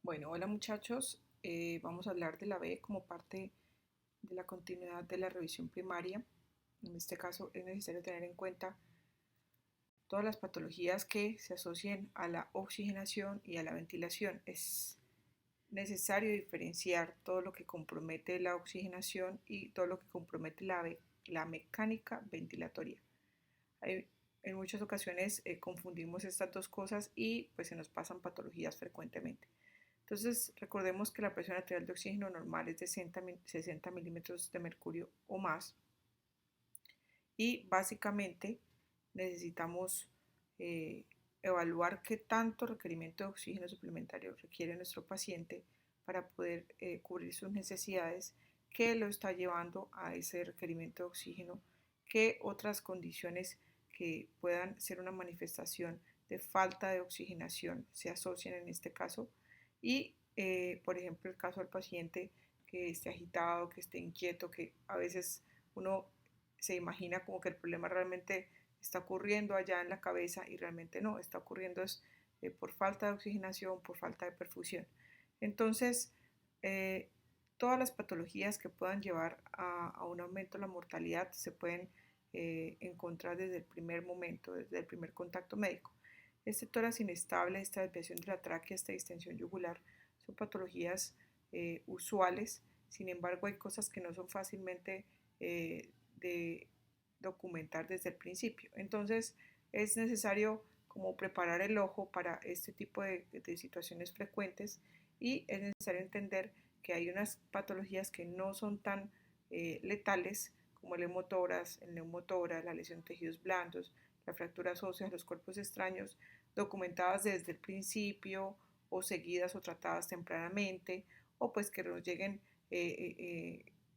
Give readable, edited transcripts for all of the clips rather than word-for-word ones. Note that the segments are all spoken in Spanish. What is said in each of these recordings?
Bueno, hola muchachos. Vamos a hablar de la B como parte de la continuidad de la revisión primaria. En este caso es necesario tener en cuenta todas las patologías que se asocian a la oxigenación y a la ventilación. Es necesario diferenciar todo lo que compromete la oxigenación y todo lo que compromete la mecánica ventilatoria. Hay- en muchas ocasiones confundimos estas dos cosas y pues se nos pasan patologías frecuentemente. Entonces, recordemos que la presión arterial de oxígeno normal es de 60 milímetros de mercurio o más y básicamente necesitamos eh, evaluar qué tanto requerimiento de oxígeno suplementario requiere nuestro paciente para poder cubrir sus necesidades, qué lo está llevando a ese requerimiento de oxígeno, qué otras condiciones que puedan ser una manifestación de falta de oxigenación se asocian en este caso y, por ejemplo, el caso del paciente que esté agitado, que esté inquieto, que a veces uno se imagina como que el problema realmente está ocurriendo allá en la cabeza y realmente no, está ocurriendo es por falta de oxigenación, por falta de perfusión. Entonces, eh, todas las patologías que puedan llevar a un aumento de la mortalidad se pueden encontrar desde el primer momento, desde el primer contacto médico. Este tórax inestable, esta desviación de la tráquea, esta distensión yugular, son patologías usuales. Sin embargo, hay cosas que no son fácilmente de documentar desde el principio. Entonces, es necesario como preparar el ojo para este tipo de situaciones frecuentes y es necesario entender que hay unas patologías que no son tan letales como el hemotoras, el neumotoras, la lesión de tejidos blandos, las fracturas óseas, los cuerpos extraños, documentadas desde el principio o seguidas o tratadas tempranamente, o pues que nos lleguen,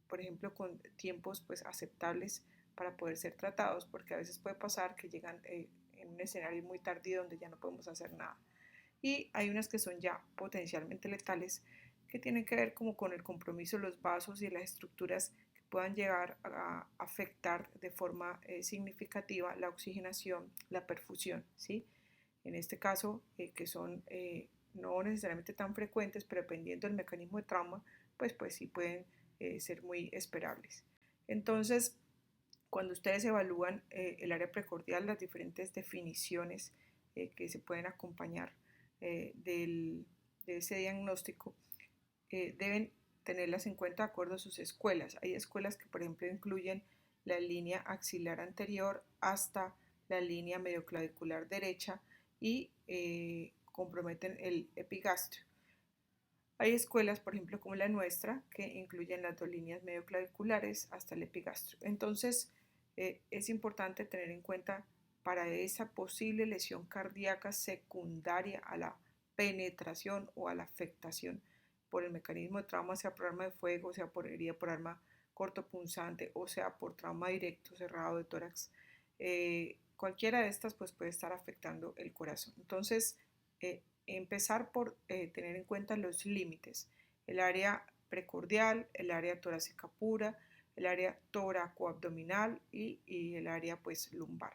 por ejemplo, con tiempos pues aceptables para poder ser tratados, porque a veces puede pasar que llegan en un escenario muy tardío donde ya no podemos hacer nada. Y hay unas que son ya potencialmente letales, que tienen que ver como con el compromiso de los vasos y las estructuras que puedan llegar a afectar de forma significativa la oxigenación, la perfusión, ¿sí? En este caso, que son no necesariamente tan frecuentes, pero dependiendo del mecanismo de trauma, pues sí pueden ser muy esperables. Entonces, cuando ustedes evalúan el área precordial, las diferentes definiciones que se pueden acompañar de ese diagnóstico, deben tenerlas en cuenta de acuerdo a sus escuelas. Hay escuelas que, por ejemplo, incluyen la línea axilar anterior hasta la línea medioclavicular derecha y comprometen el epigastrio. Hay escuelas, por ejemplo, como la nuestra, que incluyen las dos líneas medioclaviculares hasta el epigastrio. Entonces, es importante tener en cuenta para esa posible lesión cardíaca secundaria a la penetración o a la afectación por el mecanismo de trauma, sea por arma de fuego, sea por herida por arma cortopunzante o sea por trauma directo cerrado de tórax. Cualquiera de estas pues, puede estar afectando el corazón. Entonces, empezar por tener en cuenta los límites, el área precordial, el área torácica pura, el área toracoabdominal y el área pues lumbar.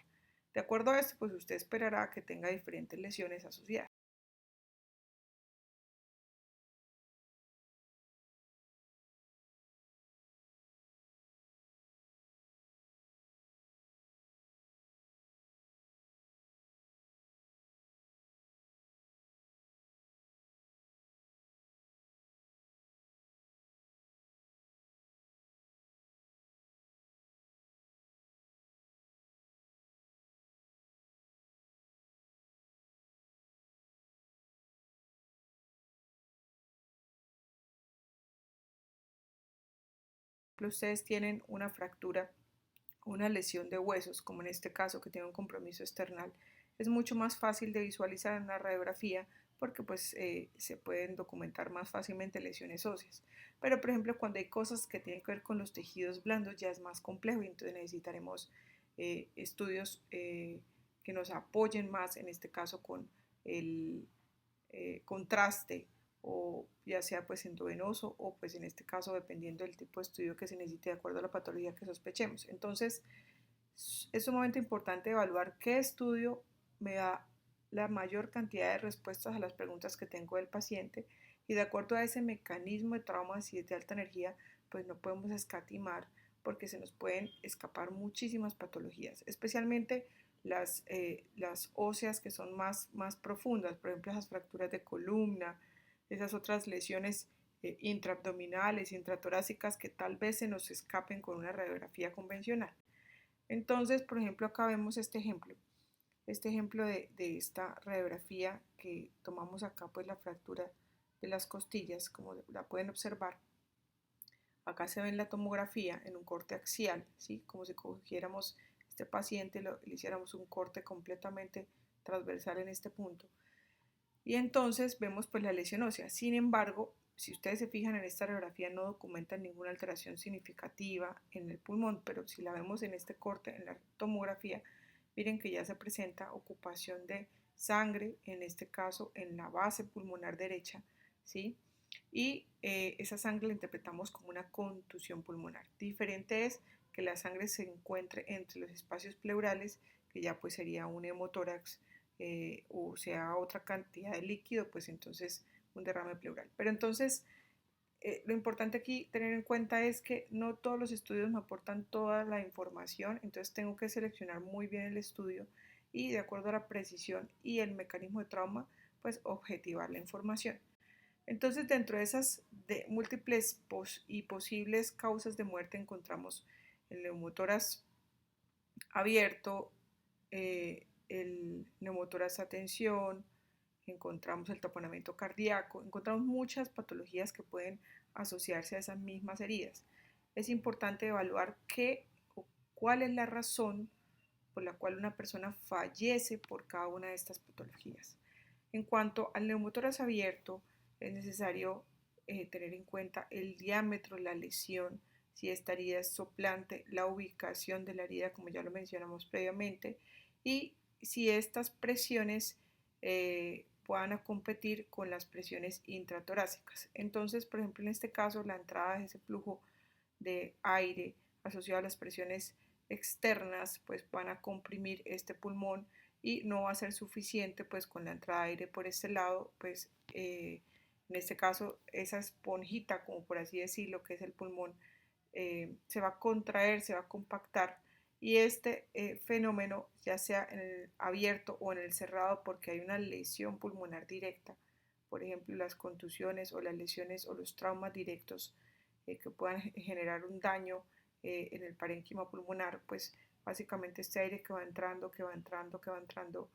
De acuerdo a esto, pues usted esperará que tenga diferentes lesiones asociadas. Ustedes tienen una fractura, una lesión de huesos, como en este caso que tiene un compromiso external, es mucho más fácil de visualizar en la radiografía porque pues se pueden documentar más fácilmente lesiones óseas. Pero por ejemplo cuando hay cosas que tienen que ver con los tejidos blandos ya es más complejo y entonces necesitaremos estudios que nos apoyen más, en este caso con el contraste o ya sea pues endovenoso o pues en este caso dependiendo del tipo de estudio que se necesite de acuerdo a la patología que sospechemos. Entonces es un momento importante evaluar qué estudio me da la mayor cantidad de respuestas a las preguntas que tengo del paciente Y de acuerdo a ese mecanismo de trauma, si es de alta energía, pues no podemos escatimar porque se nos pueden escapar muchísimas patologías, especialmente las óseas que son más profundas, por ejemplo, esas fracturas de columna, esas otras lesiones intraabdominales, intratorácicas que tal vez se nos escapen con una radiografía convencional. Entonces, por ejemplo, acá vemos este ejemplo de esta radiografía que tomamos acá, pues la fractura de las costillas, como la pueden observar. Acá se ve en la tomografía en un corte axial, ¿sí? Como si cogiéramos este paciente y le hiciéramos un corte completamente transversal en este punto. Y entonces vemos pues la lesión ósea. Sin embargo, si ustedes se fijan en esta radiografía no documentan ninguna alteración significativa en el pulmón, pero si la vemos en este corte, en la tomografía, miren que ya se presenta ocupación de sangre, en este caso en la base pulmonar derecha, ¿sí? Y esa sangre la interpretamos como una contusión pulmonar. Diferente es que la sangre se encuentre entre los espacios pleurales, que ya pues sería un hemotórax, o sea otra cantidad de líquido, pues entonces un derrame pleural. Pero entonces lo importante aquí tener en cuenta es que no todos los estudios me aportan toda la información, entonces tengo que seleccionar muy bien el estudio y de acuerdo a la precisión y el mecanismo de trauma, pues objetivar la información. Entonces, dentro de esas múltiples y posibles causas de muerte encontramos el neumotórax abierto, el neumotórax a tensión, encontramos el taponamiento cardíaco, encontramos muchas patologías que pueden asociarse a esas mismas heridas. Es importante evaluar qué o cuál es la razón por la cual una persona fallece por cada una de estas patologías. En cuanto al neumotórax abierto, es necesario tener en cuenta el diámetro de la lesión, si esta herida es soplante, la ubicación de la herida, como ya lo mencionamos previamente, y si estas presiones puedan competir con las presiones intratorácicas. Entonces, por ejemplo, en este caso, la entrada de ese flujo de aire asociado a las presiones externas, pues van a comprimir este pulmón y no va a ser suficiente pues con la entrada de aire por este lado, pues en este caso esa esponjita, como por así decirlo, que es el pulmón, se va a contraer, se va a compactar y este fenómeno, ya sea en el abierto o en el cerrado, porque hay una lesión pulmonar directa, por ejemplo las contusiones o las lesiones o los traumas directos que puedan generar un daño en el parénquima pulmonar, pues básicamente este aire que va entrando, que va entrando, que va entrando,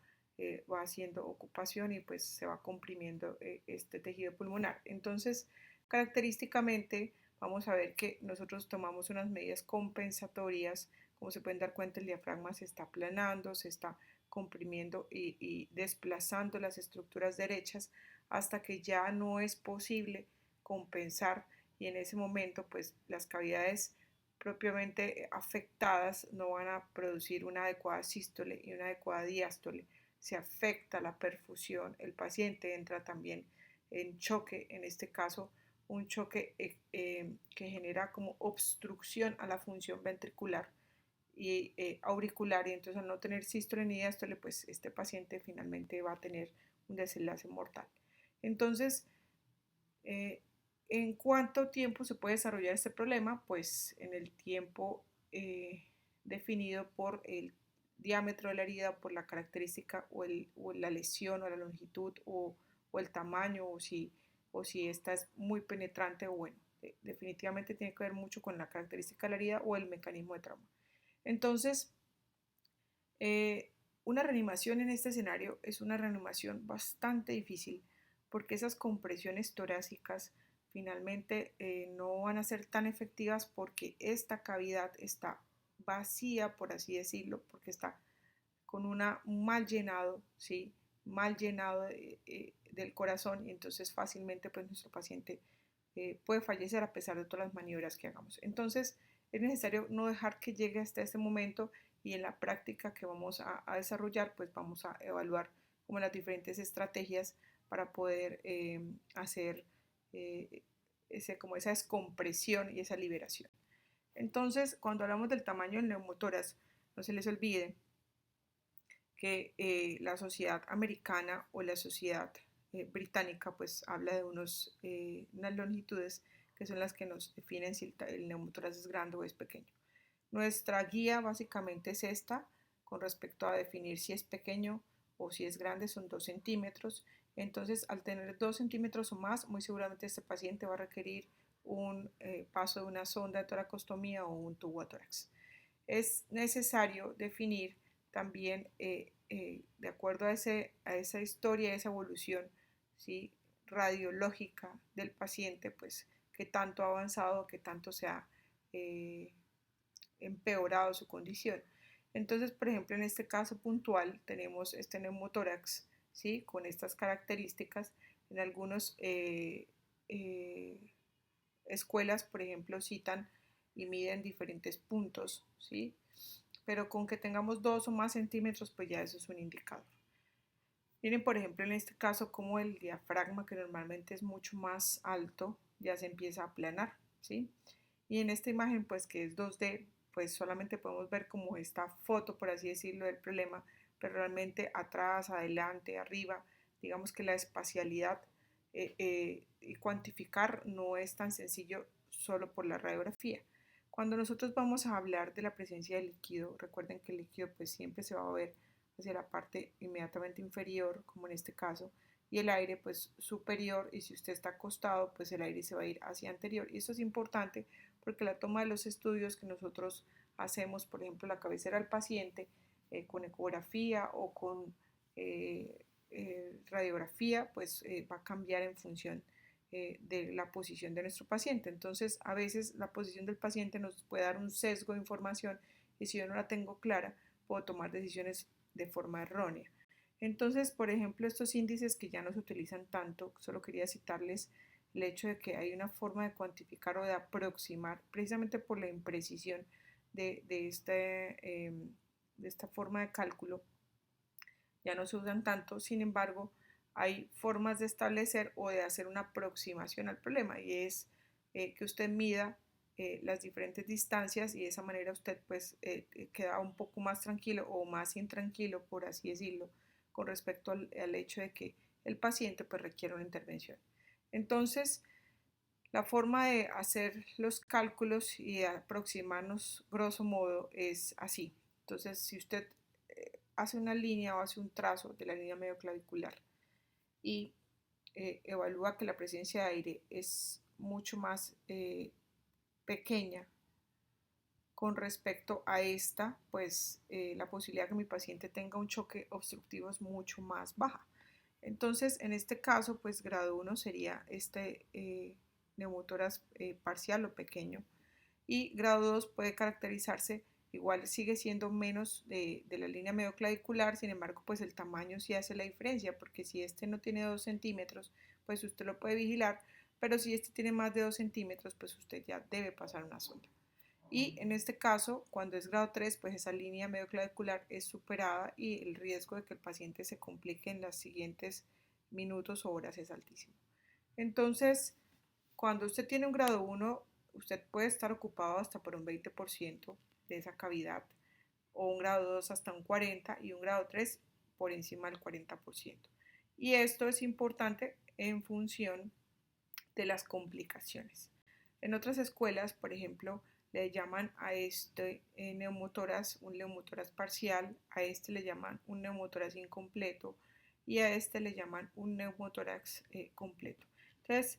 va haciendo ocupación y pues se va comprimiendo este tejido pulmonar. Entonces, característicamente, vamos a ver que nosotros tomamos unas medidas compensatorias. Como se pueden dar cuenta, el diafragma se está aplanando, se está comprimiendo y desplazando las estructuras derechas hasta que ya no es posible compensar y en ese momento pues las cavidades propiamente afectadas no van a producir una adecuada sístole y una adecuada diástole. Se afecta la perfusión, el paciente entra también en choque, en este caso un choque que genera como obstrucción a la función ventricular y auricular, y entonces al no tener sístole ni diástole, pues este paciente finalmente va a tener un desenlace mortal. Entonces, eh, ¿en cuánto tiempo se puede desarrollar este problema? Pues en el tiempo definido por el diámetro de la herida, por la característica o la lesión o la longitud o el tamaño o si esta es muy penetrante o bueno, definitivamente tiene que ver mucho con la característica de la herida o el mecanismo de trauma. Entonces, eh, una reanimación en este escenario es una reanimación bastante difícil porque esas compresiones torácicas finalmente no van a ser tan efectivas porque esta cavidad está vacía, por así decirlo, porque está con un mal llenado, ¿sí? Mal llenado del corazón y entonces fácilmente pues nuestro paciente puede fallecer a pesar de todas las maniobras que hagamos. Entonces es necesario no dejar que llegue hasta este momento y en la práctica que vamos a desarrollar pues vamos a evaluar como las diferentes estrategias para poder hacer como esa descompresión y esa liberación. Entonces, cuando hablamos del tamaño del neumotórax, no se les olvide que la sociedad americana o la sociedad británica pues habla de unas longitudes que son las que nos definen si el neumotórax es grande o es pequeño. Nuestra guía básicamente es esta con respecto a definir si es pequeño o si es grande, son 2 centímetros. Entonces, al tener 2 centímetros o más, muy seguramente este paciente va a requerir un paso de una sonda de toracostomía o un tubo a tórax. Es necesario definir también, de acuerdo a esa historia, a esa evolución, ¿sí?, radiológica del paciente, pues qué tanto ha avanzado, qué tanto se ha empeorado su condición. Entonces, por ejemplo, en este caso puntual tenemos este neumotórax, ¿sí?, con estas características. En algunas escuelas, por ejemplo, citan y miden diferentes puntos, ¿sí? Pero con que tengamos 2 o más centímetros, pues ya eso es un indicador. Miren, por ejemplo, en este caso, como el diafragma, que normalmente es mucho más alto, ya se empieza a aplanar, ¿sí? Y en esta imagen, pues que es 2D, pues solamente podemos ver como esta foto, por así decirlo, del problema, pero realmente atrás, adelante, arriba, digamos que la espacialidad y cuantificar no es tan sencillo solo por la radiografía. Cuando nosotros vamos a hablar de la presencia de líquido, recuerden que el líquido pues siempre se va a ver hacia la parte inmediatamente inferior, como en este caso, y el aire pues superior, y si usted está acostado pues el aire se va a ir hacia anterior. Y eso es importante porque la toma de los estudios que nosotros hacemos, por ejemplo la cabecera del paciente, con ecografía o con radiografía, pues va a cambiar en función de la posición de nuestro paciente. Entonces, a veces la posición del paciente nos puede dar un sesgo de información y si yo no la tengo clara, puedo tomar decisiones de forma errónea. Entonces, por ejemplo, estos índices que ya no se utilizan tanto, solo quería citarles el hecho de que hay una forma de cuantificar o de aproximar, precisamente por la imprecisión de esta forma de cálculo, ya no se usan tanto. Sin embargo, hay formas de establecer o de hacer una aproximación al problema, y es que usted mida las diferentes distancias y de esa manera usted pues queda un poco más tranquilo o más intranquilo, por así decirlo, con respecto al hecho de que el paciente pues requiere una intervención. Entonces, la forma de hacer los cálculos y de aproximarnos grosso modo es así. Entonces, si usted hace una línea o hace un trazo de la línea medioclavicular y evalúa que la presencia de aire es mucho más pequeña con respecto a esta, pues la posibilidad de que mi paciente tenga un choque obstructivo es mucho más baja. Entonces, en este caso, pues grado 1 sería este neumotórax parcial o pequeño, y grado 2 puede caracterizarse, igual sigue siendo menos de la línea medioclavicular, sin embargo, pues el tamaño sí hace la diferencia, porque si este no tiene 2 centímetros, pues usted lo puede vigilar, pero si este tiene más de 2 centímetros, pues usted ya debe pasar una sonda. Y en este caso, cuando es grado 3, pues esa línea medioclavicular es superada y el riesgo de que el paciente se complique en los siguientes minutos o horas es altísimo. Entonces, cuando usted tiene un grado 1, usted puede estar ocupado hasta por un 20% de esa cavidad, o un grado 2 hasta un 40% y un grado 3 por encima del 40%. Y esto es importante en función de las complicaciones. En otras escuelas, por ejemplo, le llaman a este neumotórax un neumotórax parcial, a este le llaman un neumotórax incompleto y a este le llaman un neumotórax completo. Entonces,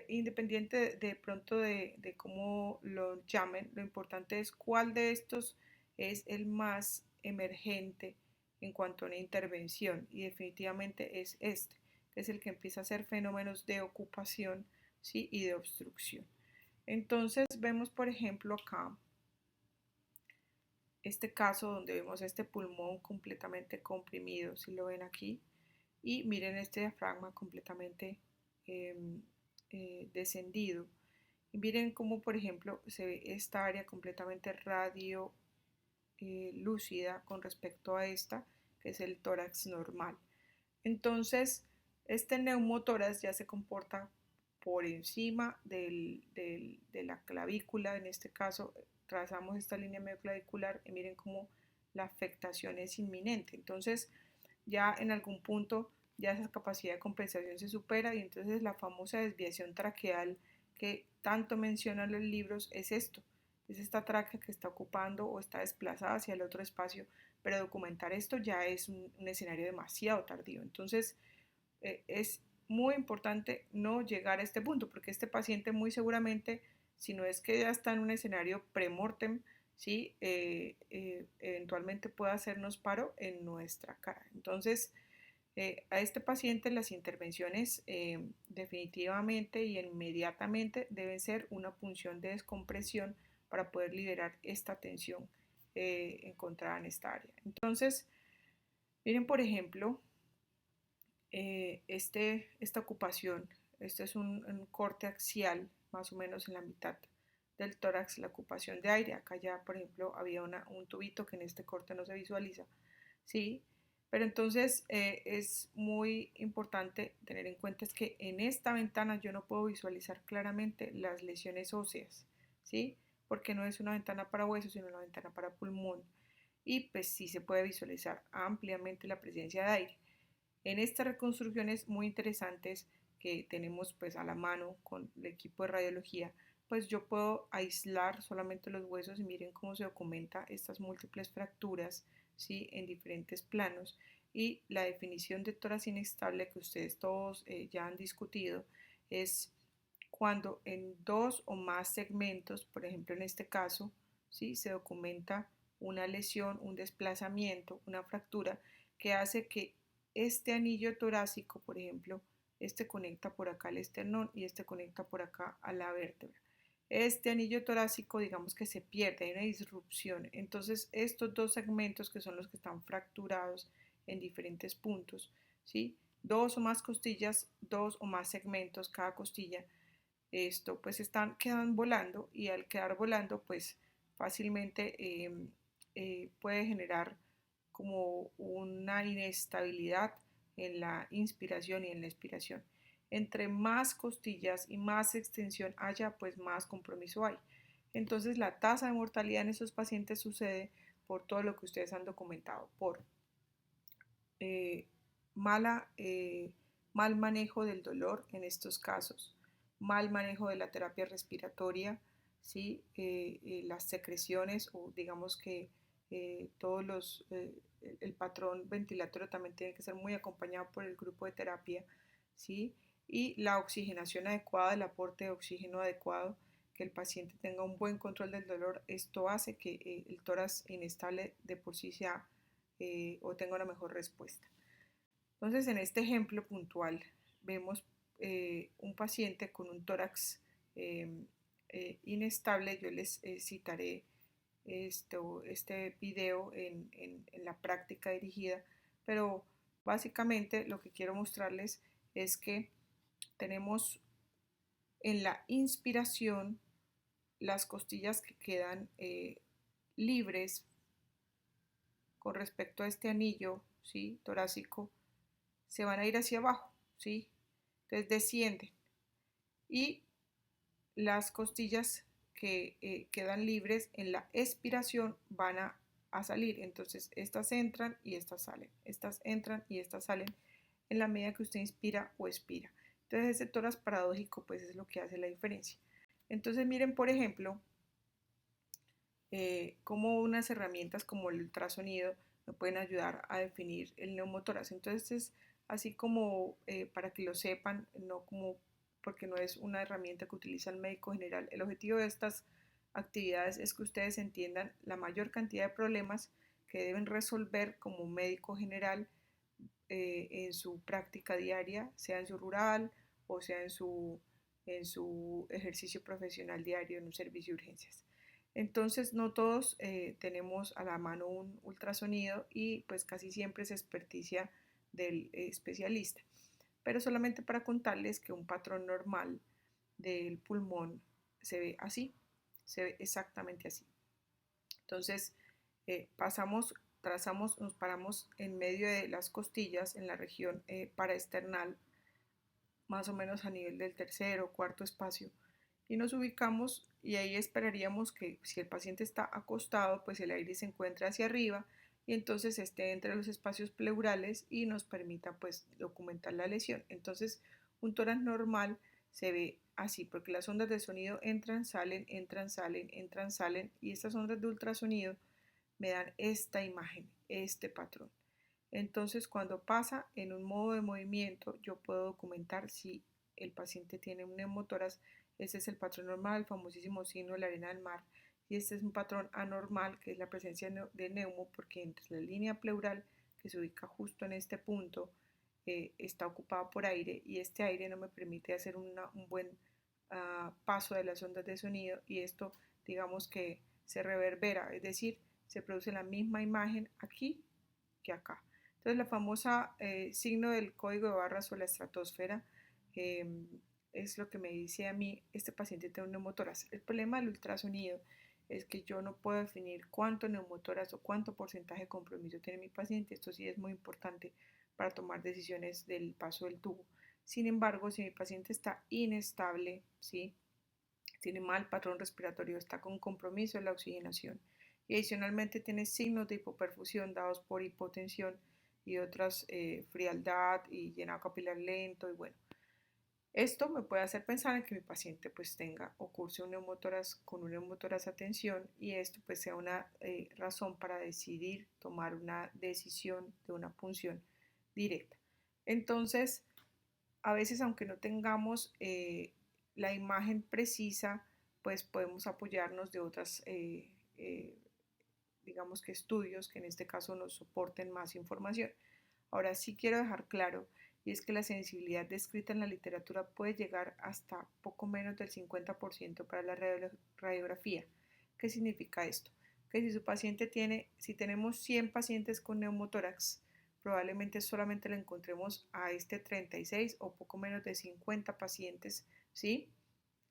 independiente de pronto de cómo lo llamen, lo importante es cuál de estos es el más emergente en cuanto a una intervención, y definitivamente es este, que es el que empieza a hacer fenómenos de ocupación, ¿sí?, y de obstrucción. Entonces vemos, por ejemplo, acá este caso donde vemos este pulmón completamente comprimido, si lo ven aquí, y miren este diafragma completamente descendido. Y miren cómo, por ejemplo, se ve esta área completamente radio lúcida con respecto a esta, que es el tórax normal. Entonces, este neumotórax ya se comporta por encima de la clavícula. En este caso, trazamos esta línea medioclavicular y miren cómo la afectación es inminente. Entonces, ya en algún punto ya esa capacidad de compensación se supera y entonces la famosa desviación traqueal que tanto mencionan los libros es esto, es esta tráquea que está ocupando o está desplazada hacia el otro espacio, pero documentar esto ya es un escenario demasiado tardío. Entonces, es muy importante no llegar a este punto, porque este paciente muy seguramente, si no es que ya está en un escenario premortem, ¿sí? Eventualmente puede hacernos paro en nuestra cara. Entonces, a este paciente las intervenciones definitivamente y inmediatamente deben ser una punción de descompresión para poder liberar esta tensión encontrada en esta área. Entonces, miren por ejemplo, esta ocupación, este es un corte axial más o menos en la mitad del tórax, la ocupación de aire. Acá ya, por ejemplo, había un tubito que en este corte no se visualiza, ¿sí? Pero entonces es muy importante tener en cuenta es que en esta ventana yo no puedo visualizar claramente las lesiones óseas, ¿sí? Porque no es una ventana para huesos, sino una ventana para pulmón. Y pues sí se puede visualizar ampliamente la presencia de aire. En estas reconstrucciones muy interesantes que tenemos pues a la mano con el equipo de radiología, pues yo puedo aislar solamente los huesos y miren cómo se documenta estas múltiples fracturas, ¿sí? En diferentes planos y la definición de tórax inestable que ustedes todos ya han discutido es cuando en dos o más segmentos, por ejemplo en este caso, ¿sí? Se documenta una lesión, un desplazamiento, una fractura que hace que este anillo torácico, por ejemplo, este conecta por acá al esternón y este conecta por acá a la vértebra. Este anillo torácico, digamos que se pierde, hay una disrupción. Entonces, estos dos segmentos que son los que están fracturados en diferentes puntos, ¿sí? Dos o más costillas, dos o más segmentos cada costilla, esto pues quedan volando y al quedar volando pues fácilmente puede generar como una inestabilidad en la inspiración y en la expiración. Entre más costillas y más extensión haya, pues más compromiso hay. Entonces la tasa de mortalidad en esos pacientes sucede por todo lo que ustedes han documentado, por eh, mala, mal manejo del dolor en estos casos, mal manejo de la terapia respiratoria, ¿sí? Las secreciones o digamos que todos el patrón ventilatorio también tiene que ser muy acompañado por el grupo de terapia, ¿sí? Y la oxigenación adecuada, el aporte de oxígeno adecuado, que el paciente tenga un buen control del dolor, esto hace que el tórax inestable de por sí sea o tenga una mejor respuesta. Entonces, en este ejemplo puntual, vemos un paciente con un tórax eh, inestable. Yo les citaré este video en la práctica dirigida, pero básicamente lo que quiero mostrarles es que tenemos en la inspiración las costillas que quedan libres con respecto a este anillo, ¿sí? Torácico, se van a ir hacia abajo, ¿sí? Entonces descienden y las costillas que quedan libres en la expiración van a salir. Entonces estas entran y estas salen, estas entran y estas salen en la medida que usted inspira o expira. Entonces ese tórax paradójico pues es lo que hace la diferencia. Entonces miren por ejemplo cómo unas herramientas como el ultrasonido me pueden ayudar a definir el neumotórax. Entonces es así como para que lo sepan, no como porque no es una herramienta que utiliza el médico general. El objetivo de estas actividades es que ustedes entiendan la mayor cantidad de problemas que deben resolver como médico general en su práctica diaria, sea en su rural o sea en su ejercicio profesional diario en un servicio de urgencias. Entonces no todos tenemos a la mano un ultrasonido y pues casi siempre es experticia del especialista. Pero solamente para contarles que un patrón normal del pulmón se ve así, se ve exactamente así. Entonces trazamos, nos paramos en medio de las costillas en la región paraesternal, más o menos a nivel del tercer o cuarto espacio, y nos ubicamos y ahí esperaríamos que si el paciente está acostado, pues el aire se encuentre hacia arriba y entonces esté entre los espacios pleurales y nos permita pues documentar la lesión. Entonces un tórax normal se ve así, porque las ondas de sonido entran, salen, entran, salen, entran, salen, y estas ondas de ultrasonido me dan esta imagen, este patrón. Entonces, cuando pasa en un modo de movimiento, yo puedo documentar si el paciente tiene un neumotórax. Ese es el patrón normal, el famosísimo signo de la arena del mar. Y este es un patrón anormal, que es la presencia de neumo, porque entre la línea pleural, que se ubica justo en este punto, está ocupada por aire, y este aire no me permite hacer un buen paso de las ondas de sonido, y esto digamos que se reverbera, es decir, se produce la misma imagen aquí que acá. Entonces la famosa signo del código de barras o la estratosfera eh, es lo que me dice a mí, este paciente tiene un neumotórax. El problema del ultrasonido es que yo no puedo definir cuánto neumotórax o cuánto porcentaje de compromiso tiene mi paciente. Esto sí es muy importante para tomar decisiones del paso del tubo. Sin embargo, si mi paciente está inestable, ¿sí? Tiene mal patrón respiratorio, está con compromiso en la oxigenación y adicionalmente tiene signos de hipoperfusión dados por hipotensión y otras frialdad y llenado capilar lento, y bueno, esto me puede hacer pensar en que mi paciente pues tenga o curse un neumotórax con un neumotórax a tensión, y esto pues sea una razón para decidir tomar una decisión de una punción directa. Entonces, a veces aunque no tengamos la imagen precisa, pues podemos apoyarnos de otras, digamos que estudios que en este caso nos soporten más información. Ahora sí quiero dejar claro, y es que la sensibilidad descrita en la literatura puede llegar hasta poco menos del 50% para la radiografía. ¿Qué significa esto? Que si su paciente tiene, si tenemos 100 pacientes con neumotórax, probablemente solamente le encontremos a este 36 o poco menos de 50 pacientes, ¿sí?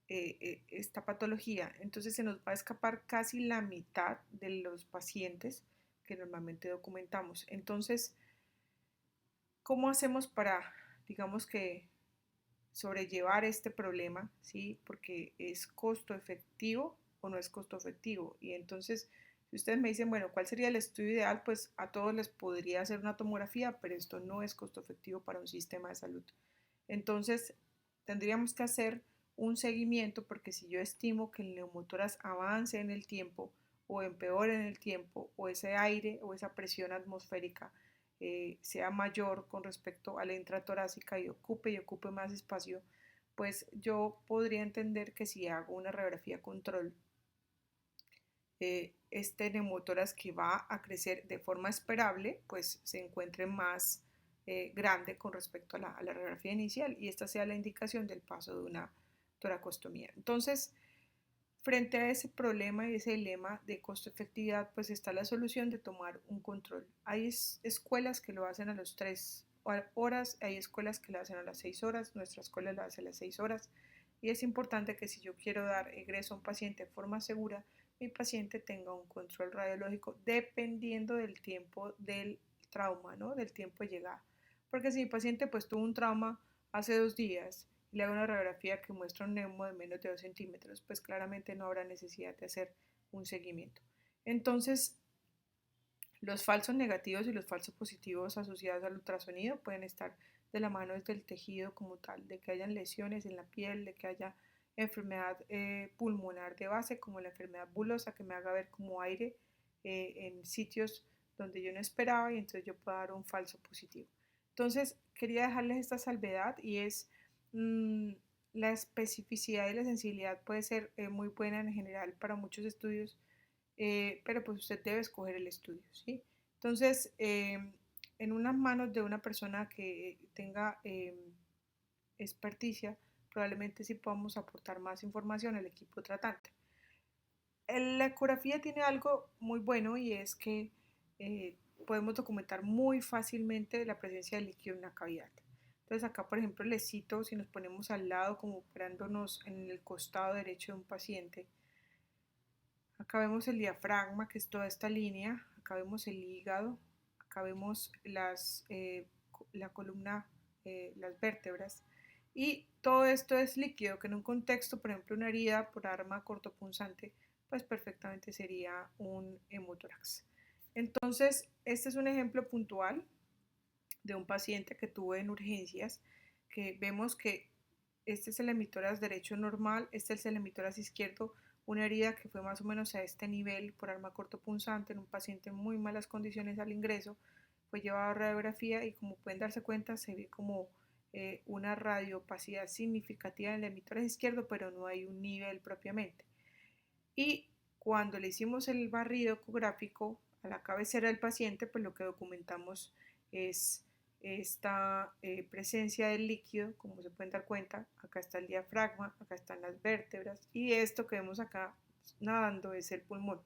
Esta patología. Entonces se nos va a escapar casi la mitad de los pacientes que normalmente documentamos. Entonces, ¿cómo hacemos para, digamos que, sobrellevar este problema? ¿Sí? Porque es costo efectivo o no es costo efectivo. Y entonces, si ustedes me dicen, bueno, ¿cuál sería el estudio ideal? Pues a todos les podría hacer una tomografía, pero esto no es costo efectivo para un sistema de salud. Entonces, tendríamos que hacer un seguimiento, porque si yo estimo que el neumotórax avance en el tiempo o empeore en el tiempo, o ese aire o esa presión atmosférica sea mayor con respecto a la intratorácica y ocupe más espacio, pues yo podría entender que si hago una radiografía control, este neumotórax que va a crecer de forma esperable, pues se encuentre más grande con respecto a la radiografía inicial, y esta sea la indicación del paso de una toracostomía. Entonces, frente a ese problema y ese dilema de costo-efectividad, pues está la solución de tomar un control. Hay escuelas que lo hacen a las 3 horas, hay escuelas que lo hacen a las 6 horas, nuestra escuela lo hace a las 6 horas, y es importante que si yo quiero dar egreso a un paciente de forma segura, mi paciente tenga un control radiológico dependiendo del tiempo del trauma, ¿no? Del tiempo de llegada. Porque si mi paciente pues tuvo un trauma hace 2 días y le hago una radiografía que muestra un neumo de menos de 2 centímetros, pues claramente no habrá necesidad de hacer un seguimiento. Entonces, los falsos negativos y los falsos positivos asociados al ultrasonido pueden estar de la mano desde el tejido como tal, de que hayan lesiones en la piel, de que haya enfermedad pulmonar de base, como la enfermedad bulosa, que me haga ver como aire en sitios donde yo no esperaba, y entonces yo puedo dar un falso positivo. Entonces, quería dejarles esta salvedad, y es mmm, la especificidad y la sensibilidad puede ser muy buena en general para muchos estudios, pero pues usted debe escoger el estudio, ¿sí? Entonces, en unas manos de una persona que tenga experticia, probablemente sí podamos aportar más información al equipo tratante. La ecografía tiene algo muy bueno, y es que eh, podemos documentar muy fácilmente la presencia de líquido en la cavidad. Entonces acá, por ejemplo, les cito, si nos ponemos al lado, como parándonos en el costado derecho de un paciente, acá vemos el diafragma, que es toda esta línea, acá vemos el hígado, acá vemos la columna, las vértebras, y todo esto es líquido, que en un contexto, por ejemplo, una herida por arma cortopunzante, pues perfectamente sería un hemotórax. Entonces, este es un ejemplo puntual de un paciente que tuve en urgencias, que vemos que este es el emitoras derecho normal, este es el emitoras izquierdo, una herida que fue más o menos a este nivel por arma cortopunzante en un paciente en muy malas condiciones al ingreso, fue llevado a radiografía y como pueden darse cuenta se ve como una radiopacidad significativa en el emitoras izquierdo, pero no hay un nivel propiamente. Y cuando le hicimos el barrido ecográfico a la cabecera del paciente, pues lo que documentamos es esta presencia del líquido, como se pueden dar cuenta, acá está el diafragma, acá están las vértebras y esto que vemos acá nadando es el pulmón,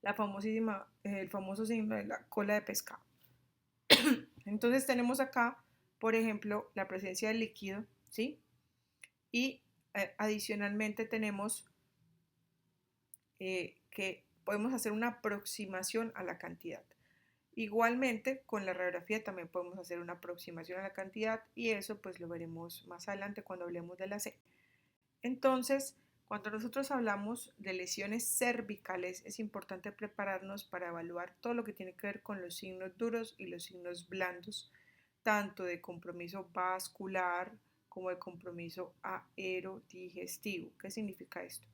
la famosísima, el famoso signo de la cola de pescado. Entonces tenemos acá, por ejemplo, la presencia del líquido, ¿sí? Y adicionalmente tenemos que podemos hacer una aproximación a la cantidad. Igualmente, con la radiografía también podemos hacer una aproximación a la cantidad y eso pues lo veremos más adelante cuando hablemos de la C. Entonces, cuando nosotros hablamos de lesiones cervicales, es importante prepararnos para evaluar todo lo que tiene que ver con los signos duros y los signos blandos, tanto de compromiso vascular como de compromiso aerodigestivo. ¿Qué significa esto?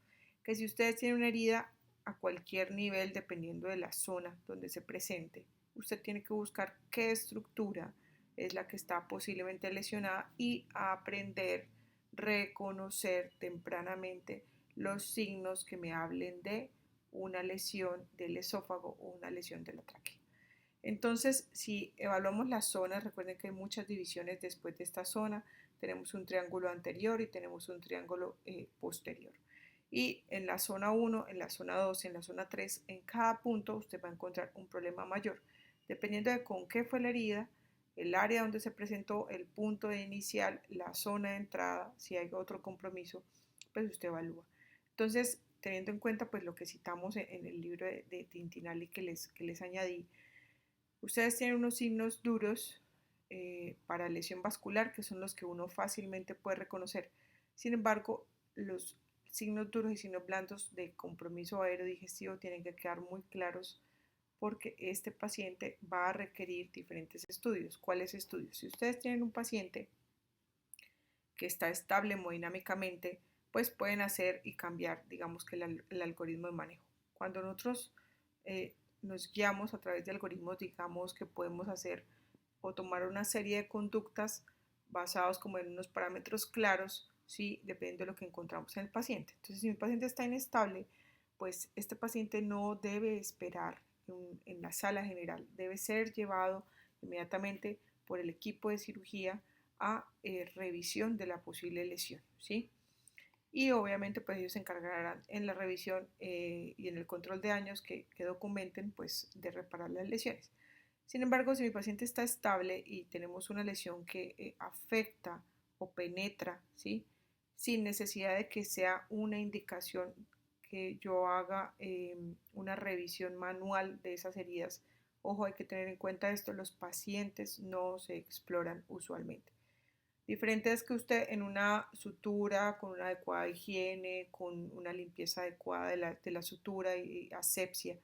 Que si ustedes tienen una herida a cualquier nivel, dependiendo de la zona donde se presente, usted tiene que buscar qué estructura es la que está posiblemente lesionada y aprender reconocer tempranamente los signos que me hablen de una lesión del esófago o una lesión de la tráquea. Entonces, si evaluamos las zonas, recuerden que hay muchas divisiones después de esta zona. Tenemos un triángulo anterior y tenemos un triángulo posterior. Y en la zona 1, en la zona 2, en la zona 3, en cada punto usted va a encontrar un problema mayor. Dependiendo de con qué fue la herida, el área donde se presentó, el punto de inicial, la zona de entrada, si hay otro compromiso, pues usted evalúa. Entonces, teniendo en cuenta pues lo que citamos en el libro de Tintinali que les añadí, ustedes tienen unos signos duros para lesión vascular que son los que uno fácilmente puede reconocer. Sin embargo, los signos duros y signos blandos de compromiso aerodigestivo tienen que quedar muy claros porque este paciente va a requerir diferentes estudios. ¿Cuáles estudios? Si ustedes tienen un paciente que está estable hemodinámicamente, pues pueden hacer y cambiar, digamos que el algoritmo de manejo. Cuando nosotros nos guiamos a través de algoritmos, digamos que podemos hacer o tomar una serie de conductas basados como en unos parámetros claros, ¿sí? Dependiendo de lo que encontramos en el paciente. Entonces, si mi paciente está inestable, pues este paciente no debe esperar en la sala general, debe ser llevado inmediatamente por el equipo de cirugía a revisión de la posible lesión, ¿sí? Y obviamente pues ellos se encargarán en la revisión y en el control de daños que documenten pues de reparar las lesiones. Sin embargo, si mi paciente está estable y tenemos una lesión que afecta o penetra, ¿sí? Sin necesidad de que sea una indicación que yo haga una revisión manual de esas heridas. Ojo, hay que tener en cuenta esto, los pacientes no se exploran usualmente. Diferente es que usted en una sutura, con una adecuada higiene, con una limpieza adecuada de la sutura y asepsia,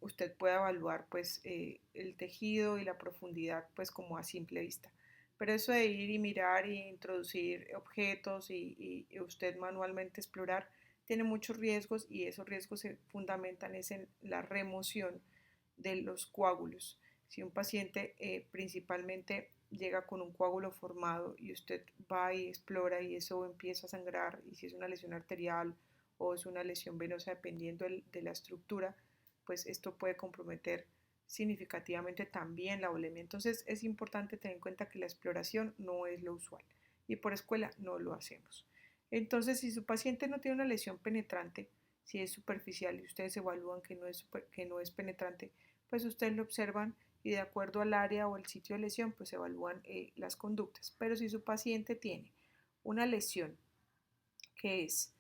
usted puede evaluar pues el tejido y la profundidad pues como a simple vista. Pero eso de ir y mirar e introducir objetos y usted manualmente explorar tiene muchos riesgos y esos riesgos se fundamentan es en la remoción de los coágulos. Si un paciente principalmente llega con un coágulo formado y usted va y explora y eso empieza a sangrar y si es una lesión arterial o es una lesión venosa dependiendo de la estructura, pues esto puede comprometer significativamente también la bulimia. Entonces es importante tener en cuenta que la exploración no es lo usual y por escuela no lo hacemos. Entonces si su paciente no tiene una lesión penetrante, si es superficial y ustedes evalúan que no es penetrante, pues ustedes lo observan y de acuerdo al área o el sitio de lesión, pues evalúan las conductas. Pero si su paciente tiene una lesión que es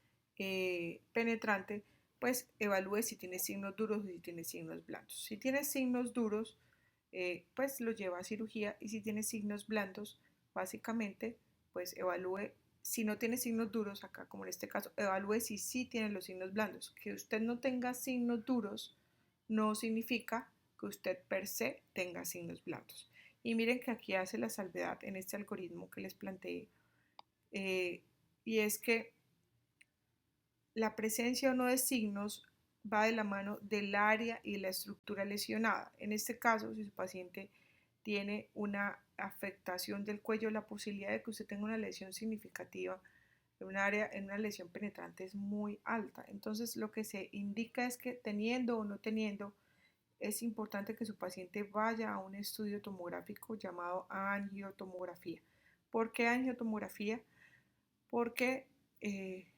penetrante, pues evalúe si tiene signos duros o si tiene signos blandos. Si tiene signos duros, pues lo lleva a cirugía y si tiene signos blandos, básicamente, pues evalúe, si no tiene signos duros, acá como en este caso, evalúe si sí tiene los signos blandos. Que usted no tenga signos duros no significa que usted per se tenga signos blandos. Y miren que aquí hace la salvedad en este algoritmo que les planteé, eh, y es que la presencia o no de signos va de la mano del área y de la estructura lesionada. En este caso, si su paciente tiene una afectación del cuello, la posibilidad de que usted tenga una lesión significativa en un área, en una lesión penetrante es muy alta. Entonces, lo que se indica es que teniendo o no teniendo, es importante que su paciente vaya a un estudio tomográfico llamado angiotomografía. ¿Por qué angiotomografía? Porque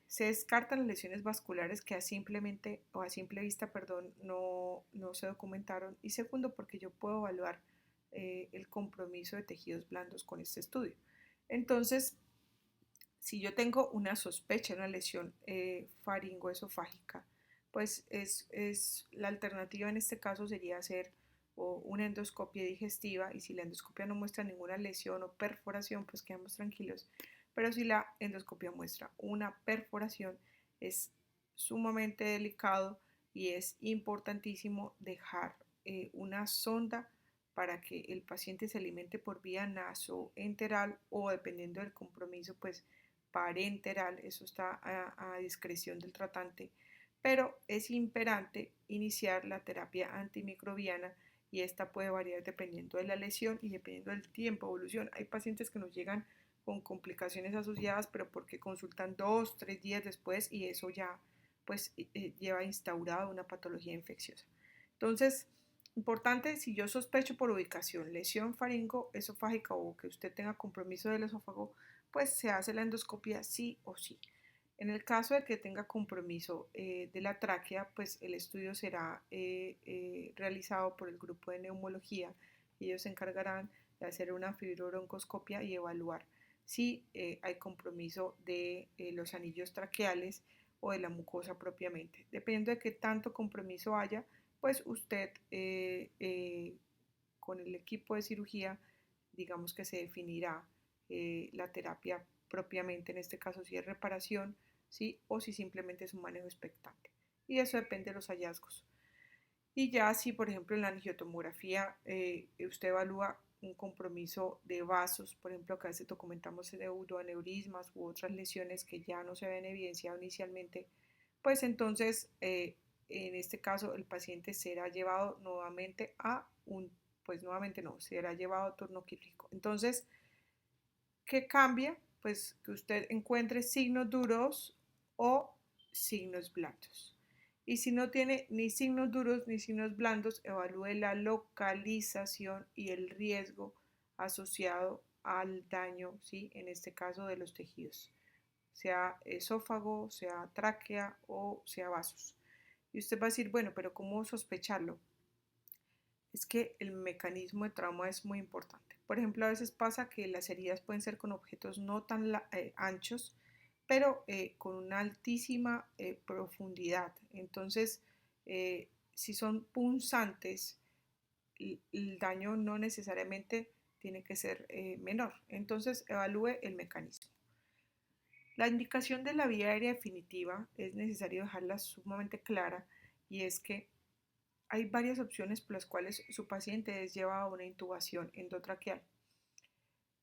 se descartan las lesiones vasculares que a simplemente o a simple vista, perdón, no se documentaron, y segundo porque yo puedo evaluar el compromiso de tejidos blandos con este estudio. Entonces, si yo tengo una sospecha de una lesión faringoesofágica, pues la alternativa en este caso sería hacer una endoscopia digestiva, y si la endoscopia no muestra ninguna lesión o perforación, pues quedamos tranquilos. Pero si la endoscopia muestra una perforación, es sumamente delicado y es importantísimo dejar una sonda para que el paciente se alimente por vía nasoenteral o, dependiendo del compromiso, pues parenteral. Eso está a discreción del tratante, pero es imperante iniciar la terapia antimicrobiana, y esta puede variar dependiendo de la lesión y dependiendo del tiempo de evolución. Hay pacientes que nos llegan con complicaciones asociadas, pero porque consultan 2, 3 días después, y eso ya pues lleva instaurado una patología infecciosa. Entonces, importante, si yo sospecho por ubicación lesión faringoesofágica o que usted tenga compromiso del esófago, pues se hace la endoscopia sí o sí. En el caso de que tenga compromiso de la tráquea, pues el estudio será realizado por el grupo de neumología. Ellos se encargarán de hacer una fibrobroncoscopia y evaluar si hay compromiso de los anillos traqueales o de la mucosa propiamente. Dependiendo de qué tanto compromiso haya, pues usted con el equipo de cirugía, digamos que se definirá la terapia propiamente, en este caso si es reparación, ¿sí? O si simplemente es un manejo expectante. Y eso depende de los hallazgos. Y ya si, por ejemplo, en la angiotomografía usted evalúa un compromiso de vasos, por ejemplo, acá se documentamos pseudoaneurismas u otras lesiones que ya no se habían evidenciado inicialmente, pues entonces, en este caso, el paciente será llevado nuevamente a pues nuevamente no, será llevado a turno quirúrgico. Entonces, ¿qué cambia? Pues que usted encuentre signos duros o signos blandos. Y si no tiene ni signos duros ni signos blandos, evalúe la localización y el riesgo asociado al daño, ¿sí? En este caso de los tejidos, sea esófago, sea tráquea o sea vasos. Y usted va a decir, bueno, pero ¿cómo sospecharlo? Es que el mecanismo de trauma es muy importante. Por ejemplo, a veces pasa que las heridas pueden ser con objetos no tan anchos, pero con una altísima profundidad. Entonces, si son punzantes, el daño no necesariamente tiene que ser menor. Entonces, evalúe el mecanismo. La indicación de la vía aérea definitiva es necesario dejarla sumamente clara, y es que hay varias opciones por las cuales su paciente es llevado a una intubación endotraqueal.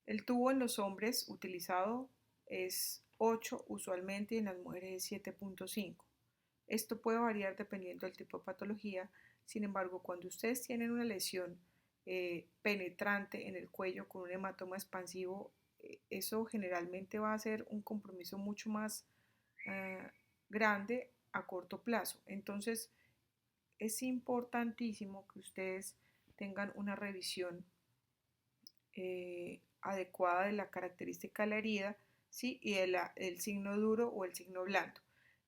El tubo en los hombres utilizado es 8 usualmente, y en las mujeres es 7.5. Esto puede variar dependiendo del tipo de patología. Sin embargo, cuando ustedes tienen una lesión penetrante en el cuello con un hematoma expansivo, eso generalmente va a ser un compromiso mucho más grande a corto plazo. Entonces, es importantísimo que ustedes tengan una revisión adecuada de la característica de la herida, ¿sí? Y el signo duro o el signo blando.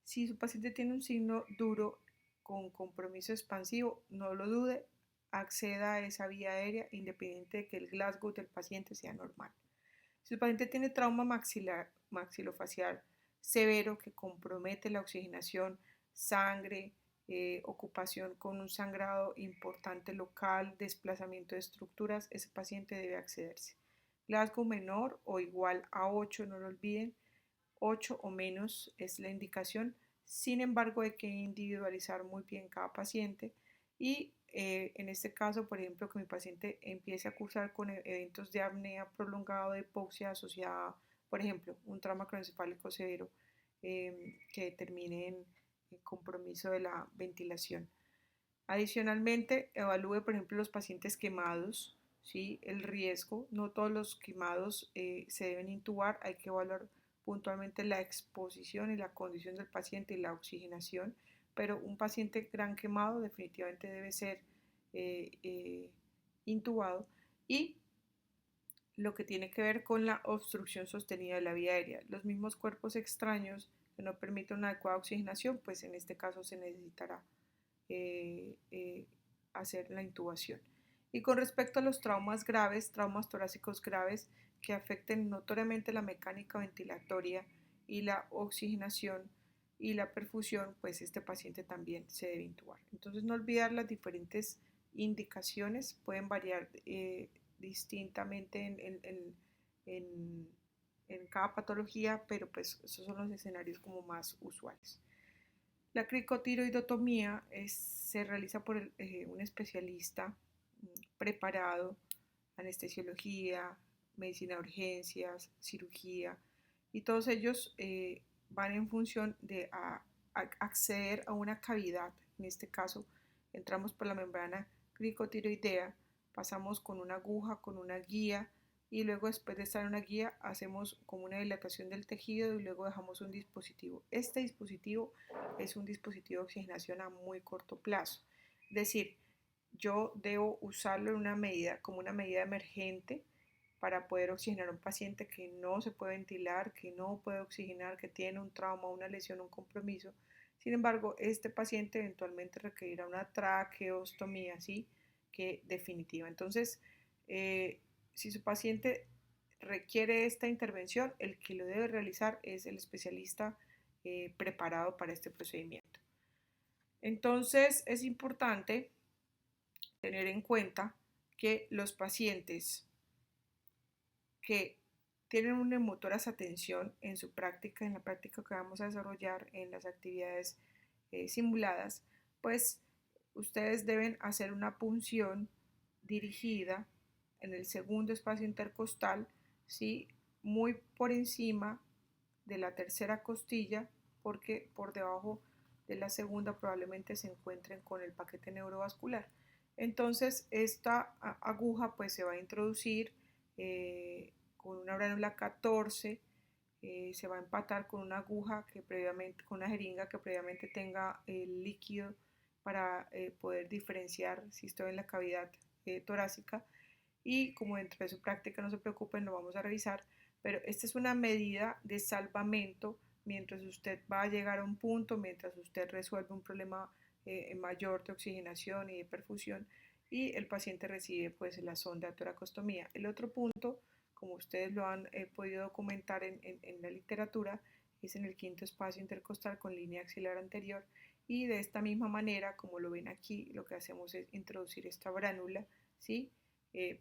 Si su paciente tiene un signo duro con compromiso expansivo, no lo dude, acceda a esa vía aérea independiente de que el Glasgow del paciente sea normal. Si su paciente tiene trauma maxilofacial severo que compromete la oxigenación, sangre, ocupación con un sangrado importante local, desplazamiento de estructuras, ese paciente debe accederse. Glasgow menor o igual a 8, no lo olviden, 8 o menos es la indicación. Sin embargo, hay que individualizar muy bien cada paciente, y en este caso, por ejemplo, que mi paciente empiece a cursar con eventos de apnea prolongada, de hipoxia asociada, por ejemplo, un trauma craneoencefálico severo que termine en compromiso de la ventilación. Adicionalmente, evalúe, por ejemplo, los pacientes quemados, ¿sí? El riesgo, no todos los quemados se deben intubar, hay que evaluar puntualmente la exposición y la condición del paciente y la oxigenación, pero un paciente gran quemado definitivamente debe ser eh, eh, intubado. Y lo que tiene que ver con la obstrucción sostenida de la vía aérea, los mismos cuerpos extraños que no permiten una adecuada oxigenación, pues en este caso se necesitará eh, eh, hacer la intubación. Y con respecto a los traumas graves, traumas torácicos graves que afecten notoriamente la mecánica ventilatoria y la oxigenación y la perfusión, pues este paciente también se debe intubar. Entonces no olvidar las diferentes indicaciones, pueden variar distintamente en cada patología, pero pues esos son los escenarios como más usuales. La cricotiroidotomía se realiza por un especialista preparado, anestesiología, medicina de urgencias, cirugía, y todos ellos van en función de acceder a una cavidad. En este caso, entramos por la membrana cricotiroidea, pasamos con una aguja, con una guía, y luego después de estar en una guía hacemos como una dilatación del tejido y luego dejamos un dispositivo. Este dispositivo es un dispositivo de oxigenación a muy corto plazo. Es decir, yo debo usarlo en una medida, como una medida emergente para poder oxigenar a un paciente que no se puede ventilar, que no puede oxigenar, que tiene un trauma, una lesión, un compromiso. Sin embargo, este paciente eventualmente requerirá una traqueostomía, ¿sí? Que definitiva. Entonces, si su paciente requiere esta intervención, el que lo debe realizar es el especialista preparado para este procedimiento. Entonces, es importante tener en cuenta que los pacientes que tienen una emotoras atención en su práctica, en la práctica que vamos a desarrollar en las actividades simuladas, pues ustedes deben hacer una punción dirigida en el segundo espacio intercostal, ¿sí? Muy por encima de la tercera costilla, porque por debajo de la segunda probablemente se encuentren con el paquete neurovascular. Entonces esta aguja pues se va a introducir con una bránula 14, se va a empatar con una aguja que previamente, con una jeringa que previamente tenga el líquido para poder diferenciar si estoy en la cavidad torácica, y como dentro de su práctica no se preocupen, lo vamos a revisar, pero esta es una medida de salvamento mientras usted va a llegar a un punto, mientras usted resuelve un problema mayor de oxigenación y de perfusión y el paciente recibe pues la sonda de toracostomía. El otro punto, como ustedes lo han podido documentar en la literatura, es en el quinto espacio intercostal con línea axilar anterior, y de esta misma manera, como lo ven aquí, lo que hacemos es introducir esta bránula, ¿sí?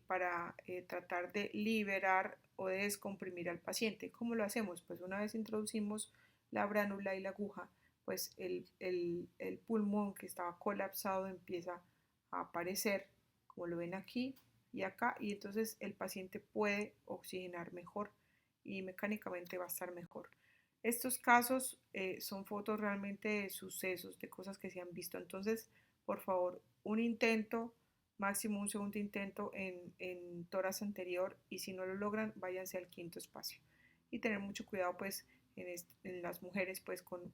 Para tratar de liberar o de descomprimir al paciente. ¿Cómo lo hacemos? Pues una vez introducimos la bránula y la aguja, pues el pulmón que estaba colapsado empieza a aparecer, como lo ven aquí y acá, y entonces el paciente puede oxigenar mejor y mecánicamente va a estar mejor. Estos casos son fotos realmente de sucesos, de cosas que se han visto. Entonces, por favor, un intento, máximo un segundo intento en tórax anterior, y si no lo logran, váyanse al quinto espacio. Y tener mucho cuidado pues en las mujeres pues con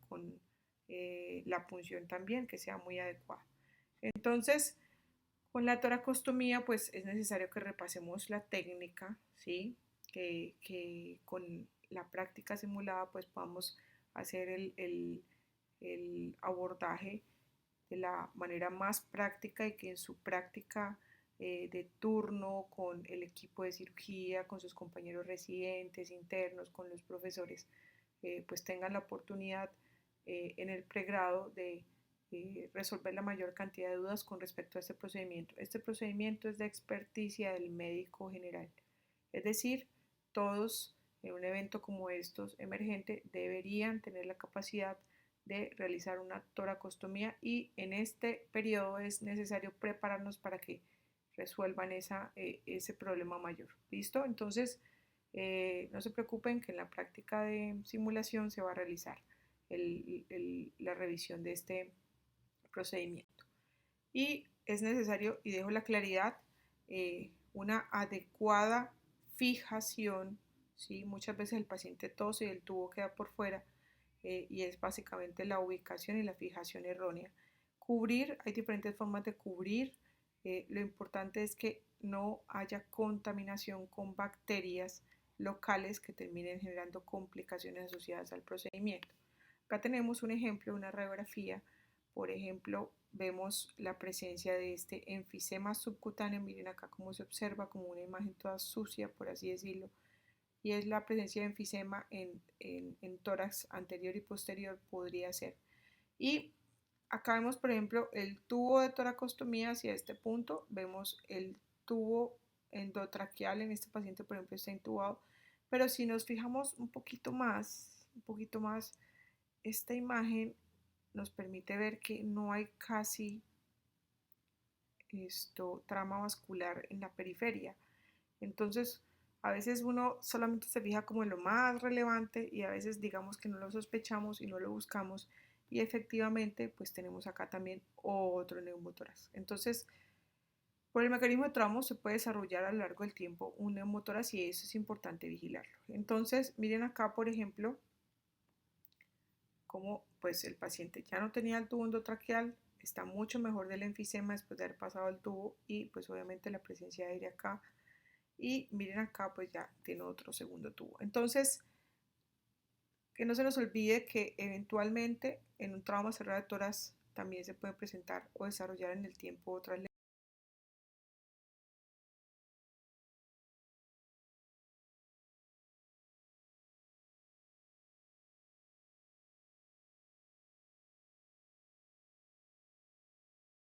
la punción también, que sea muy adecuada. Entonces, con la toracostomía pues es necesario que repasemos la técnica, ¿sí? Que con la práctica simulada pues podamos hacer el abordaje de la manera más práctica y que en su práctica de turno con el equipo de cirugía, con sus compañeros residentes, internos, con los profesores, pues tengan la oportunidad en el pregrado de resolver la mayor cantidad de dudas con respecto a este procedimiento. Este procedimiento es de experticia del médico general, es decir, todos en un evento como estos emergente deberían tener la capacidad de realizar una toracostomía y en este periodo es necesario prepararnos para que resuelvan ese problema mayor. ¿Listo? Entonces, no se preocupen que en la práctica de simulación se va a realizar la revisión de este procedimiento. Y es necesario, y dejo la claridad, una adecuada fijación, ¿sí? Muchas veces el paciente tose y el tubo queda por fuera y es básicamente la ubicación y la fijación errónea. Cubrir, hay diferentes formas de cubrir. Lo importante es que no haya contaminación con bacterias locales que terminen generando complicaciones asociadas al procedimiento. Acá tenemos un ejemplo, una radiografía. Por ejemplo, vemos la presencia de este enfisema subcutáneo. Miren acá cómo se observa, como una imagen toda sucia, por así decirlo. Y es la presencia de enfisema en tórax anterior y posterior, podría ser. Y acá vemos, por ejemplo, el tubo de toracostomía hacia este punto. Vemos el tubo endotraqueal. En este paciente, por ejemplo, está intubado. Pero si nos fijamos un poquito más, esta imagen nos permite ver que no hay casi trama vascular en la periferia. Entonces, a veces uno solamente se fija como en lo más relevante y a veces digamos que no lo sospechamos y no lo buscamos y efectivamente pues tenemos acá también otro neumotórax. Entonces, por el mecanismo de trauma se puede desarrollar a lo largo del tiempo un neumotórax y eso es importante vigilarlo. Entonces, miren acá, por ejemplo, como pues el paciente ya no tenía el tubo endotraqueal, está mucho mejor del enfisema después de haber pasado el tubo y pues obviamente la presencia de aire acá y miren acá pues ya tiene otro segundo tubo. Entonces, que no se nos olvide que eventualmente en un trauma cerrado de tórax también se puede presentar o desarrollar en el tiempo otras lesiones.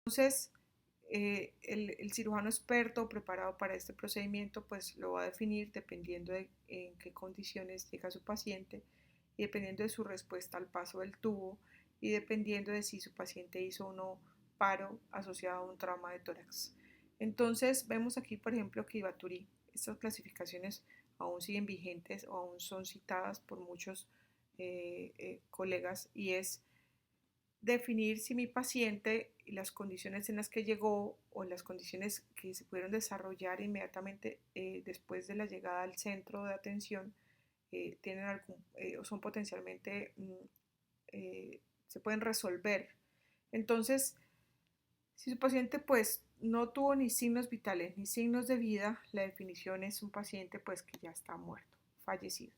Entonces, el cirujano experto preparado para este procedimiento pues lo va a definir dependiendo de en qué condiciones llega su paciente y dependiendo de su respuesta al paso del tubo y dependiendo de si su paciente hizo o no paro asociado a un trauma de tórax. Entonces vemos aquí por ejemplo que Ibaturi, estas clasificaciones aún siguen vigentes o aún son citadas por muchos colegas y es definir si mi paciente y las condiciones en las que llegó o las condiciones que se pudieron desarrollar inmediatamente después de la llegada al centro de atención tienen o son potencialmente, se pueden resolver. Entonces, si su paciente pues no tuvo ni signos vitales ni signos de vida, la definición es un paciente pues que ya está muerto, fallecido.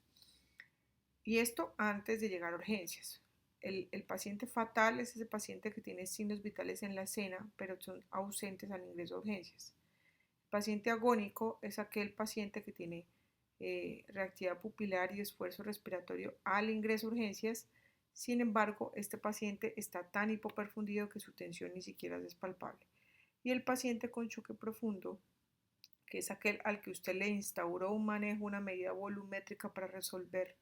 Y esto antes de llegar a urgencias. El paciente fatal es ese paciente que tiene signos vitales en la escena, pero son ausentes al ingreso a urgencias. El paciente agónico es aquel paciente que tiene reactividad pupilar y esfuerzo respiratorio al ingreso a urgencias. Sin embargo, este paciente está tan hipoperfundido que su tensión ni siquiera es palpable. Y el paciente con choque profundo, que es aquel al que usted le instauró un manejo, una medida volumétrica para resolver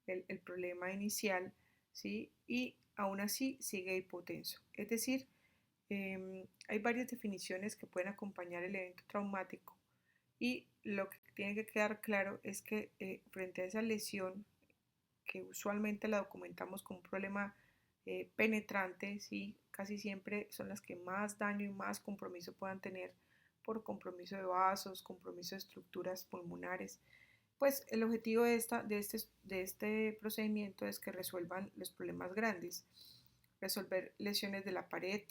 el problema inicial, ¿sí? Y aún así sigue hipotenso. Es decir, hay varias definiciones que pueden acompañar el evento traumático y lo que tiene que quedar claro es que frente a esa lesión, que usualmente la documentamos como un problema penetrante, ¿sí? Casi siempre son las que más daño y más compromiso puedan tener por compromiso de vasos, compromiso de estructuras pulmonares, pues el objetivo de este procedimiento es que resuelvan los problemas grandes, resolver lesiones de la pared,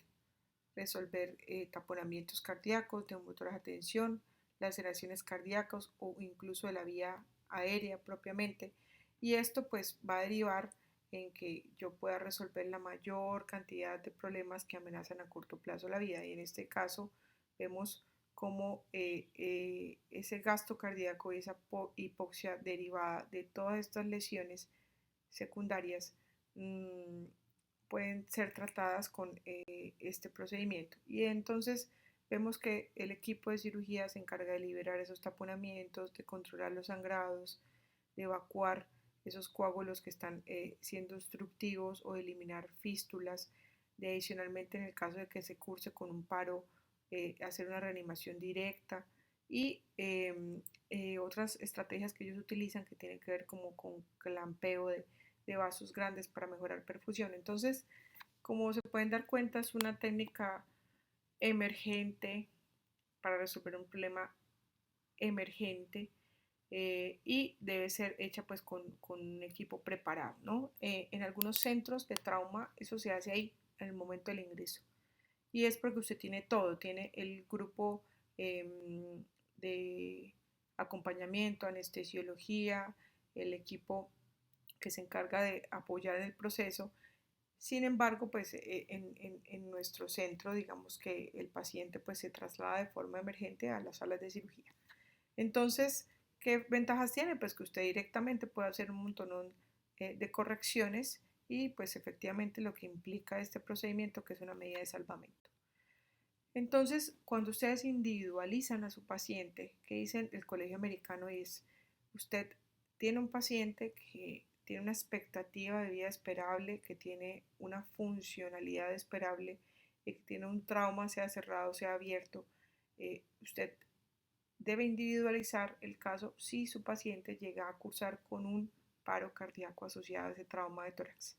resolver taponamientos cardíacos, neumotórax a tensión, laceraciones cardíacas o incluso de la vía aérea propiamente. Y esto pues va a derivar en que yo pueda resolver la mayor cantidad de problemas que amenazan a corto plazo la vida. Y en este caso vemos cómo ese gasto cardíaco y esa hipoxia derivada de todas estas lesiones secundarias pueden ser tratadas con este procedimiento. Y entonces vemos que el equipo de cirugía se encarga de liberar esos taponamientos, de controlar los sangrados, de evacuar esos coágulos que están siendo obstructivos o eliminar fístulas. De adicionalmente, en el caso de que se curse con un paro, hacer una reanimación directa y otras estrategias que ellos utilizan que tienen que ver como con clampeo de vasos grandes para mejorar perfusión. Entonces, como se pueden dar cuenta, es una técnica emergente para resolver un problema emergente y debe ser hecha pues con un equipo preparado, ¿no? En algunos centros de trauma eso se hace ahí, en el momento del ingreso. Y es porque usted tiene todo, tiene el grupo de acompañamiento, anestesiología, el equipo que se encarga de apoyar el proceso. Sin embargo, pues en nuestro centro, digamos que el paciente pues se traslada de forma emergente a las salas de cirugía. Entonces, ¿qué ventajas tiene? Pues que usted directamente puede hacer un montón de correcciones y pues efectivamente lo que implica este procedimiento que es una medida de salvamento. Entonces, cuando ustedes individualizan a su paciente, que dicen el Colegio Americano es, usted tiene un paciente que tiene una expectativa de vida esperable, que tiene una funcionalidad esperable, que tiene un trauma, sea cerrado, sea abierto, usted debe individualizar el caso si su paciente llega a cursar con un paro cardíaco asociado a ese trauma de tórax.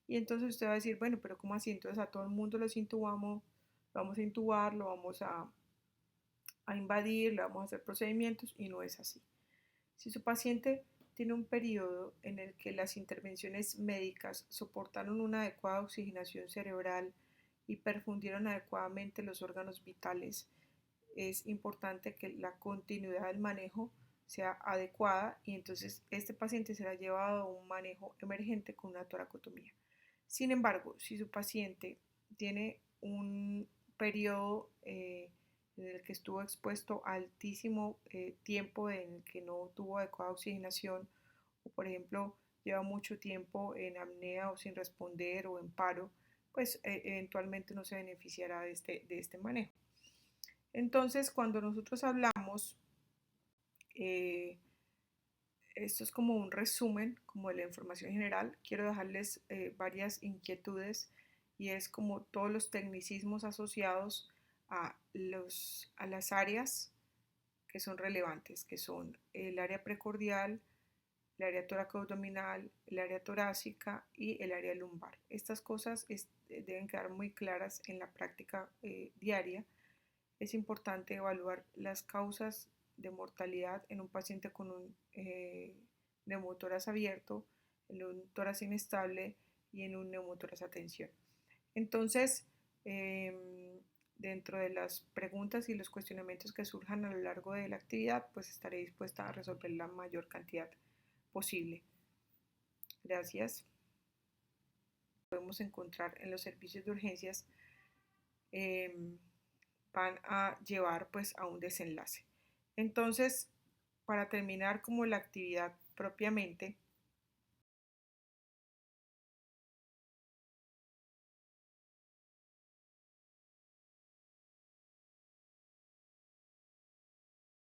Y entonces usted va a decir, bueno, pero ¿cómo así? Entonces a todo el mundo los intubamos, lo vamos a intubar, lo vamos a invadir, le vamos a hacer procedimientos y no es así. Si su paciente tiene un periodo en el que las intervenciones médicas soportaron una adecuada oxigenación cerebral y perfundieron adecuadamente los órganos vitales, es importante que la continuidad del manejo sea adecuada y entonces este paciente será llevado a un manejo emergente con una toracotomía. Sin embargo, si su paciente tiene un periodo en el que estuvo expuesto a altísimo tiempo en el que no tuvo adecuada oxigenación o por ejemplo lleva mucho tiempo en apnea o sin responder o en paro, pues eventualmente no se beneficiará de este manejo. Entonces, cuando nosotros hablamos, eh, esto es como un resumen, como de la información general, quiero dejarles varias inquietudes y es como todos los tecnicismos asociados a las áreas que son relevantes, que son el área precordial, el área toracoabdominal, el área torácica y el área lumbar. Estas cosas deben quedar muy claras en la práctica diaria. Es importante evaluar las causas de mortalidad en un paciente con un neumotórax abierto, en un tórax inestable y en un neumotórax a tensión. Entonces, dentro de las preguntas y los cuestionamientos que surjan a lo largo de la actividad, pues estaré dispuesta a resolver la mayor cantidad posible. Gracias. Podemos encontrar en los servicios de urgencias van a llevar pues a un desenlace. Entonces, para terminar como la actividad propiamente,